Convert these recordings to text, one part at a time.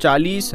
40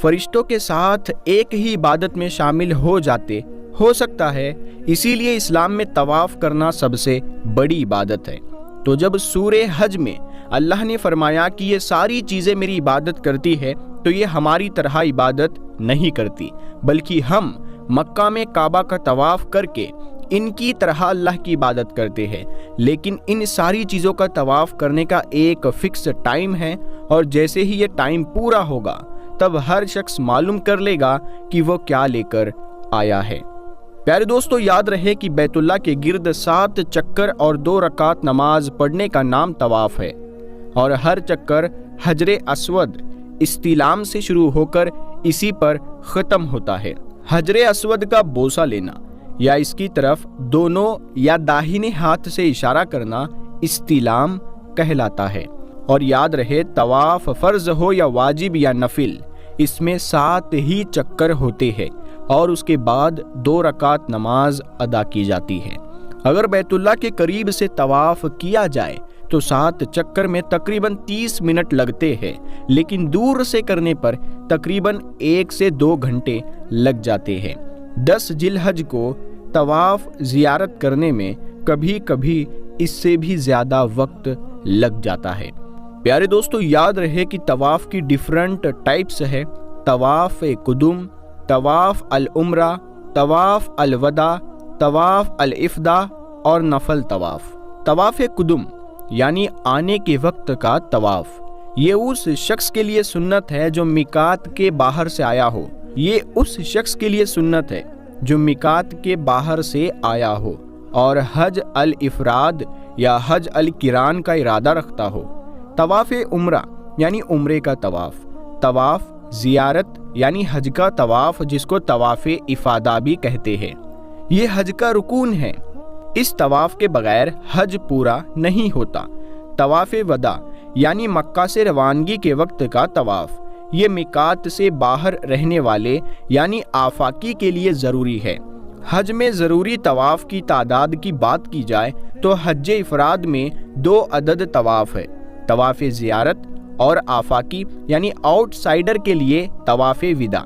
فرشتوں کے ساتھ ایک ہی عبادت میں شامل ہو جاتے ہو سکتا ہے، اسی لیے اسلام میں طواف کرنا سب سے بڑی عبادت ہے۔ تو جب سورہ حج میں اللہ نے فرمایا کہ یہ ساری چیزیں میری عبادت کرتی ہے، تو یہ ہماری طرح عبادت نہیں کرتی، بلکہ ہم مکہ میں کعبہ کا طواف کر کے ان کی طرح اللہ کی عبادت کرتے ہیں۔ لیکن ان ساری چیزوں کا طواف کرنے کا ایک فکس ٹائم ہے، اور جیسے ہی یہ ٹائم پورا ہوگا تب ہر شخص معلوم کر لے گا کہ وہ کیا لے کر آیا ہے۔ پیارے دوستو، یاد رہے کہ بیت اللہ کے گرد 7 چکر اور 2 رکعت نماز پڑھنے کا نام طواف ہے، اور ہر چکر حجر اسود استلام سے شروع ہو کر اسی پر ختم ہوتا ہے۔ حجر اسود کا بوسہ لینا یا اس کی طرف دونوں یا داہنے ہاتھ سے اشارہ کرنا استلام کہلاتا ہے۔ اور یاد رہے، طواف فرض ہو یا واجب یا نفل، اس میں 7 ہی چکر ہوتے ہیں اور اس کے بعد 2 رکعت نماز ادا کی جاتی ہے۔ اگر بیت اللہ کے قریب سے طواف کیا جائے تو 7 چکر میں تقریباً 30 منٹ لگتے ہیں، لیکن دور سے کرنے پر تقریباً 1 سے 2 گھنٹے لگ جاتے ہیں۔ 10 ذی الحج کو طواف زیارت کرنے میں کبھی کبھی اس سے بھی زیادہ وقت لگ جاتا ہے۔ پیارے دوستو، یاد رہے کہ طواف کی ڈیفرنٹ ٹائپس ہے: طواف قدوم، طواف العمرہ، طواف الوداع، طواف الافاضہ اور نفل طواف۔ طواف قدوم یعنی آنے کے وقت کا طواف، یہ اس شخص کے لیے سنت ہے جو میقات کے باہر سے آیا ہو۔ یہ اس شخص کے لیے سنت ہے جو میقات کے باہر سے آیا ہو اور حج الافراد یا حج القران کا ارادہ رکھتا ہو۔ طواف عمرہ یعنی عمرے کا طواف، طواف زیارت یعنی حج کا طواف جس کو طواف افاضہ بھی کہتے ہیں، یہ حج کا رکن ہے۔ اس طواف کے بغیر حج پورا نہیں ہوتا۔ طواف وداع یعنی مکہ سے روانگی کے وقت کا طواف، یہ میقات سے باہر رہنے والے یعنی آفاقی کے لیے ضروری ہے۔ حج میں ضروری طواف کی تعداد کی بات کی جائے تو حج افراد میں 2 عدد طواف ہے: طواف زیارت اور آفاقی یعنی آؤٹ سائڈر کے لیے طواف وداع۔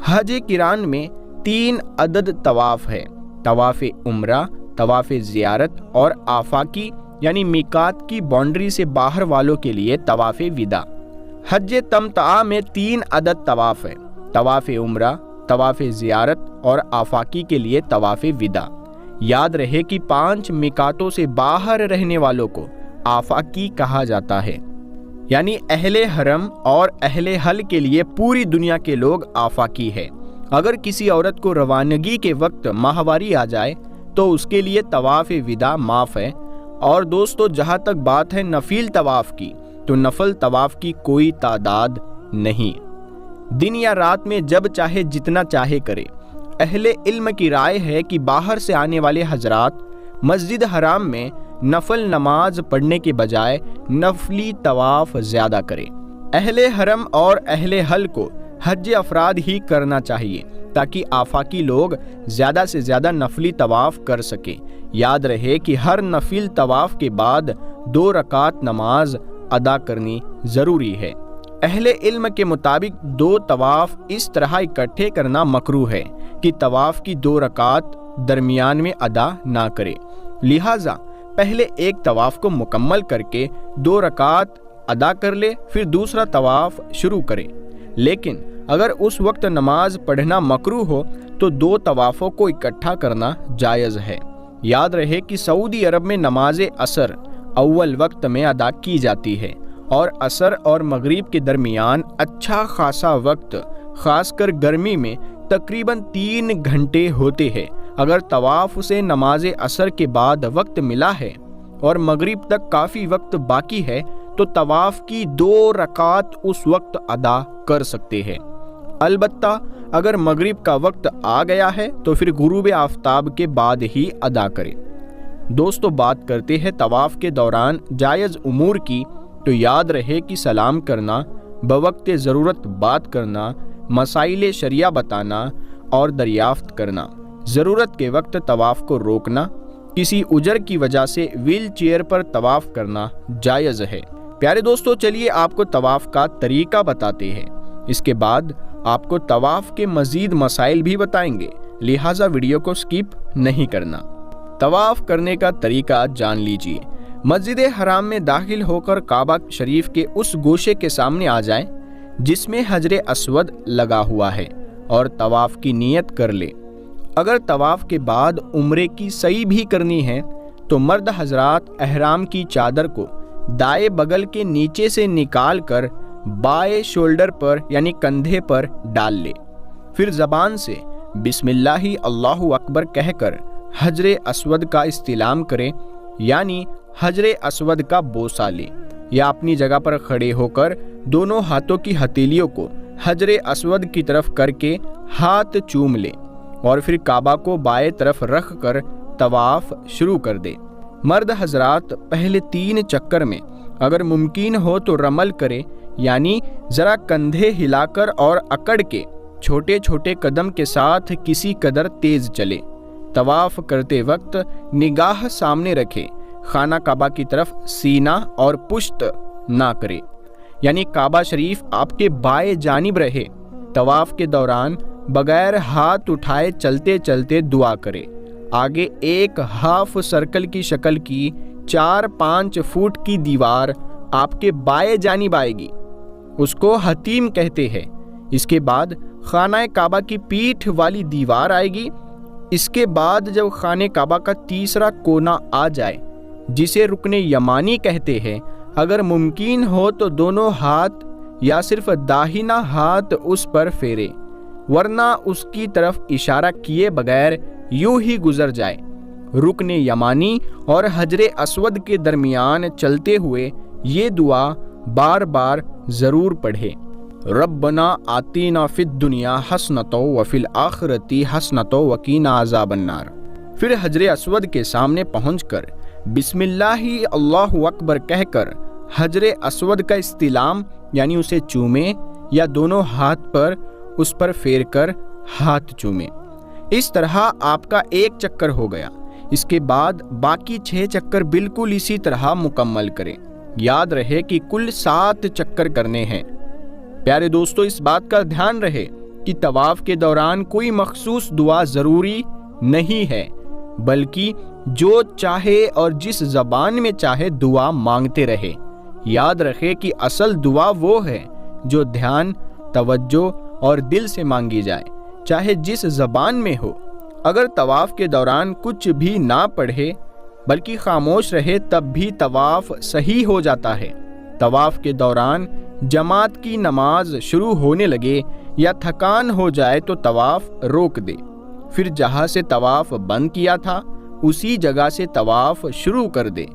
حج قران میں 3 عدد طواف ہے: طواف عمرہ، طواف زیارت اور آفاقی یعنی میقات کی باؤنڈری سے باہر والوں کے لیے طواف وداع۔ حج تمتع میں 3 عدد طواف ہے: طواف عمرہ، طواف زیارت اور آفاقی کے لیے طواف وداع۔ یاد رہے کہ 5 میقاتوں سے باہر رہنے والوں کو آفاقی کہا جاتا ہے، یعنی اہل حرم اور اہل حل کے لیے پوری دنیا کے لوگ آفاقی ہے۔ اگر کسی عورت کو روانگی کے وقت ماہواری آ جائے تو اس کے لیے طواف وداع معاف ہے۔ اور دوستو، جہاں تک بات ہے نفل طواف کی، تو نفل طواف کی کوئی تعداد نہیں، دن یا رات میں جب چاہے جتنا چاہے کرے۔ اہل علم کی رائے ہے کہ باہر سے آنے والے حضرات مسجد حرام میں نفل نماز پڑھنے کے بجائے نفلی طواف زیادہ کرے۔ اہل حرم اور اہل حل کو حج افراد ہی کرنا چاہیے تاکہ آفاقی لوگ زیادہ سے زیادہ نفلی طواف کر سکیں۔ یاد رہے کہ ہر نفل طواف کے بعد 2 رکعت نماز ادا کرنی ضروری ہے۔ اہل علم کے مطابق 2 طواف اس طرح اکٹھے کرنا مکروہ ہے کہ طواف کی 2 رکعت درمیان میں ادا نہ کرے، لہٰذا پہلے ایک طواف کو مکمل کر کے 2 رکعت ادا کر لے، پھر دوسرا طواف شروع کرے۔ لیکن اگر اس وقت نماز پڑھنا مکروہ ہو تو 2 طوافوں کو اکٹھا کرنا جائز ہے۔ یاد رہے کہ سعودی عرب میں نماز عصر اول وقت میں ادا کی جاتی ہے، اور عصر اور مغرب کے درمیان اچھا خاصا وقت، خاص کر گرمی میں تقریباً 3 گھنٹے ہوتے ہیں۔ اگر طواف سے نماز عصر کے بعد وقت ملا ہے اور مغرب تک کافی وقت باقی ہے تو طواف کی 2 رکعت اس وقت ادا کر سکتے ہیں۔ البتہ اگر مغرب کا وقت آ گیا ہے تو پھر غروب آفتاب کے بعد ہی ادا کریں۔ دوستو، بات کرتے ہیں طواف کے دوران جائز امور کی، تو یاد رہے کہ سلام کرنا، بوقت ضرورت بات کرنا، مسائل شرعیہ بتانا اور دریافت کرنا، ضرورت کے وقت طواف کو روکنا، کسی اجر کی وجہ سے ویل چیئر پر طواف کرنا جائز ہے۔ پیارے دوستو، چلیے آپ کو طواف کا طریقہ بتاتے ہیں۔ اس کے بعد آپ کو طواف کے مزید مسائل بھی بتائیں گے، لہٰذا ویڈیو کو سکپ نہیں کرنا۔ طواف کرنے کا طریقہ جان لیجئے۔ مسجد حرام میں داخل ہو کر کعبہ شریف کے اس گوشے کے سامنے آ جائیں جس میں حجر اسود لگا ہوا ہے اور طواف کی نیت کر لے۔ اگر طواف کے بعد عمرے کی سعی بھی کرنی ہے تو مرد حضرات احرام کی چادر کو دائیں بغل کے نیچے سے نکال کر بائیں شولڈر پر یعنی کندھے پر ڈال لے، پھر زبان سے بسم اللہ اللہ اکبر کہہ کر حجر اسود کا استلام کرے، یعنی حجر اسود کا بوسہ لے، یا اپنی جگہ پر کھڑے ہو کر دونوں ہاتھوں کی ہتھیلیوں کو حجر اسود کی طرف کر کے ہاتھ چوم لے اور پھر کعبہ کو بائیں طرف رکھ کر طواف شروع کر دے۔ مرد حضرات پہلے 3 چکر میں اگر ممکن ہو تو رمل کرے، یعنی ذرا کندھے ہلا کر اور اکڑ کے چھوٹے چھوٹے قدم کے ساتھ کسی قدر تیز چلے۔ طواف کرتے وقت نگاہ سامنے رکھے، خانہ کعبہ کی طرف سینہ اور پشت نہ کرے، یعنی کعبہ شریف آپ کے بائیں جانب رہے۔ طواف کے دوران بغیر ہاتھ اٹھائے چلتے چلتے دعا کرے۔ آگے ایک ہاف سرکل کی شکل کی 4-5 فٹ کی دیوار آپ کے بائیں جانب آئے گی، اس کو حتیم کہتے ہیں۔ اس کے بعد خانہ کعبہ کی پیٹھ والی دیوار آئے گی۔ اس کے بعد جب خانہ کعبہ کا تیسرا کونا آ جائے جسے رکن یمانی کہتے ہیں، اگر ممکن ہو تو دونوں ہاتھ یا صرف داہنا ہاتھ اس پر پھیرے، ورنہ اس کی طرف اشارہ کیے بغیر یوں ہی گزر جائے۔ رکن یمانی اور حجر اسود کے درمیان چلتے ہوئے یہ دعا بار بار ضرور پڑھے۔ ربنا آتینا فی الدنیا حسنۃ وفی الآخرۃ حسنۃ وقینا عذاب النار۔ پھر حجر اسود کے سامنے پہنچ کر بسم اللہ اللہ اکبر کہہ کر حجر اسود کا استلام یعنی اسے چومیں، یا دونوں ہاتھ پر اس پر پھیر کر ہاتھ چومیں۔ اس طرح آپ کا 1 چکر ہو گیا۔ اس کے بعد باقی 6 چکر بالکل اسی طرح مکمل کریں۔ یاد رہے کہ کل 7 چکر کرنے ہیں۔ پیارے دوستو، اس بات کا دھیان رہے کہ طواف کے دوران کوئی مخصوص دعا ضروری نہیں ہے، بلکہ جو چاہے اور جس زبان میں چاہے دعا مانگتے رہے۔ یاد رکھے کہ اصل دعا وہ ہے جو دھیان، توجہ اور دل سے مانگی جائے، چاہے جس زبان میں ہو۔ اگر طواف کے دوران کچھ بھی نہ پڑھے بلکہ خاموش رہے تب بھی طواف صحیح ہو جاتا ہے۔ طواف کے دوران جماعت کی نماز شروع ہونے لگے یا تھکان ہو جائے تو طواف روک دے، پھر جہاں سے طواف بند کیا تھا اسی جگہ سے طواف شروع کر دے۔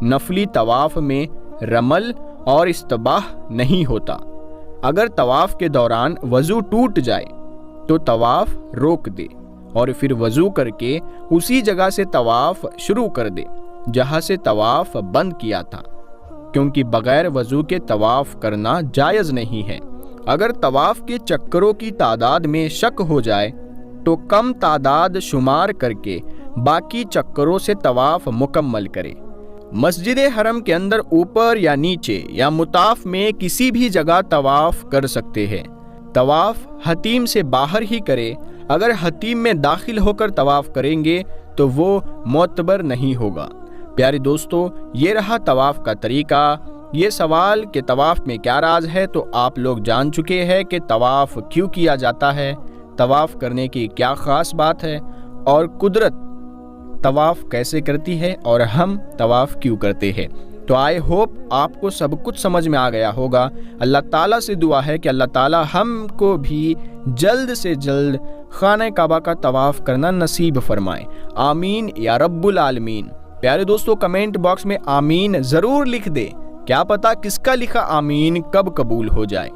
نفلی طواف میں رمل اور استباح نہیں ہوتا۔ اگر طواف کے دوران وضو ٹوٹ جائے تو طواف روک دے اور پھر وضو کر کے اسی جگہ سے طواف شروع کر دے جہاں سے طواف بند کیا تھا، کیونکہ بغیر وضو کے طواف کرنا جائز نہیں ہے۔ اگر طواف کے چکروں کی تعداد میں شک ہو جائے تو کم تعداد شمار کر کے باقی چکروں سے طواف مکمل کرے۔ مسجد حرم کے اندر اوپر یا نیچے یا مطاف میں کسی بھی جگہ طواف کر سکتے ہیں۔ طواف حتیم سے باہر ہی کرے۔ اگر حتیم میں داخل ہو کر طواف کریں گے تو وہ معتبر نہیں ہوگا۔ پیارے دوستو، یہ رہا طواف کا طریقہ۔ یہ سوال کہ طواف میں کیا راز ہے تو آپ لوگ جان چکے ہیں کہ طواف کیوں کیا جاتا ہے، طواف کرنے کی کیا خاص بات ہے، اور قدرت طواف کیسے کرتی ہے اور ہم طواف کیوں کرتے ہیں۔ تو آئی ہوپ آپ کو سب کچھ سمجھ میں آ گیا ہوگا۔ اللہ تعالیٰ سے دعا ہے کہ اللہ تعالیٰ ہم کو بھی جلد سے جلد خانہ کعبہ کا طواف کرنا نصیب فرمائے۔ آمین یا رب العالمین۔ پیارے دوستو، کمنٹ باکس میں آمین ضرور لکھ دے، کیا پتا کس کا لکھا آمین کب قبول ہو جائے۔